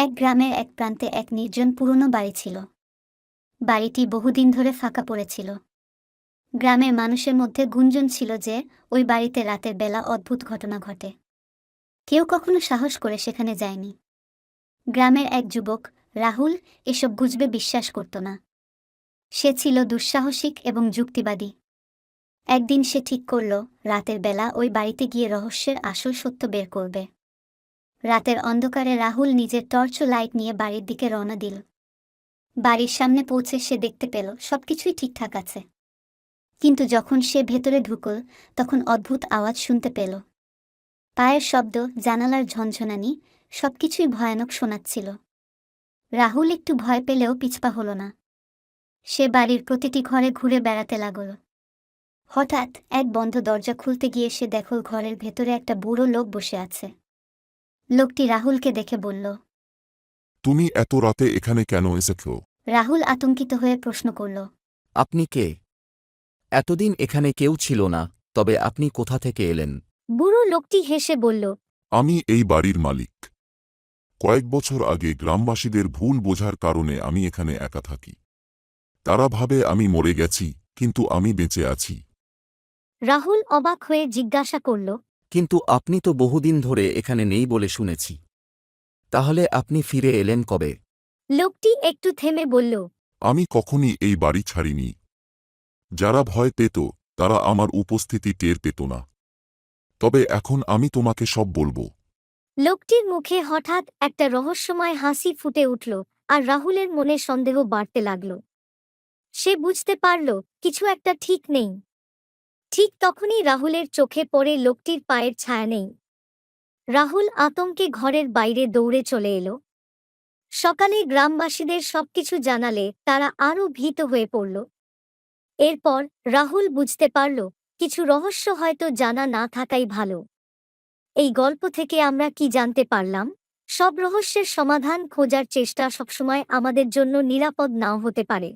এক গ্রামের এক প্রান্তে এক নির্জন পুরনো বাড়ি ছিল। বাড়িটি বহুদিন ধরে ফাঁকা পড়েছিল। গ্রামের মানুষের মধ্যে গুঞ্জন ছিল যে ওই বাড়িতে রাতের বেলা অদ্ভুত ঘটনা ঘটে। কেউ কখনো সাহস করে সেখানে যায়নি। গ্রামের এক যুবক, রাহুল, এসব গুজবে বিশ্বাস করত না। সে ছিল দুঃসাহসিক এবং যুক্তিবাদী। একদিন সে ঠিক করল, রাতের বেলা ওই বাড়িতে গিয়ে রহস্যের আসল সত্য বের করবে। রাতের অন্ধকারে রাহুল নিজের টর্চ লাইট নিয়ে বাড়ির দিকে রওনা দিল। বাড়ির সামনে পৌঁছে সে দেখতে পেল সবকিছুই ঠিকঠাক আছে। কিন্তু যখন সে ভেতরে ঢুকল, তখন অদ্ভুত আওয়াজ শুনতে পেল। পায়ের শব্দ, জানালার ঝনঝনানি, সবকিছুই ভয়ানক শোনাচ্ছিল। রাহুল একটু ভয় পেলেও পিছপা হল না। সে বাড়ির প্রতিটি ঘরে ঘুরে বেড়াতে লাগল। হঠাৎ এক বন্ধ দরজা খুলতে গিয়ে সে দেখল ঘরের ভেতরে একটা বুড়ো লোক বসে আছে। লোকটি রাহুলকে দেখে বলল। তুমি এত রাতে এখানে কেন এসেছো? রাহুল আতঙ্কিত হয়ে প্রশ্ন করল। আপনি কে? এতদিন এখানে কেউ ছিল না, তবে আপনি কোথা থেকে এলেন? বুড়ো লোকটি হেসে বলল। আমি এই বাড়ির মালিক। কয়েক বছর আগে গ্রামবাসীদের ভুল বোঝার কারণে আমি এখানে একা থাকি। তারা ভাবে আমি মরে গেছি, কিন্তু আমি বেঁচে আছি। রাহুল অবাক হয়ে জিজ্ঞাসা করল। কিন্তু আপনি তো বহুদিন ধরে এখানে নেই বলে শুনেছি। তাহলে আপনি ফিরে এলেন কবে? লোকটি একটু থেমে বলল। আমি কখনই এই বাড়ি ছাড়িনি। যারা ভয় পেত, তারা আমার উপস্থিতি টের পেত না। তবে এখন আমি তোমাকে সব বলবো। লোকটির মুখে হঠাৎ একটা রহস্যময় হাসি ফুটে উঠল, আর রাহুলের মনে সন্দেহ বাড়তে লাগল। সে বুঝতে পারল কিছু একটা ঠিক নেই। ঠিক তখনই রাহুলের চোখে পড়ে লোকটির পায়ের ছায়া নেই। রাহুল আতঙ্কে ঘরের বাইরে দৌড়ে চলে এলো। সকালে গ্রামবাসীদের সবকিছু জানালে তারা আরও ভীত হয়ে পড়ল। এরপর রাহুল বুঝতে পারল কিছু রহস্য হয়তো জানা না থাকাই ভালো। এই গল্প থেকে আমরা কি জানতে পারলাম? সব রহস্যের সমাধান খোঁজার চেষ্টা সবসময় আমাদের জন্য নিরাপদ নাও হতে পারে।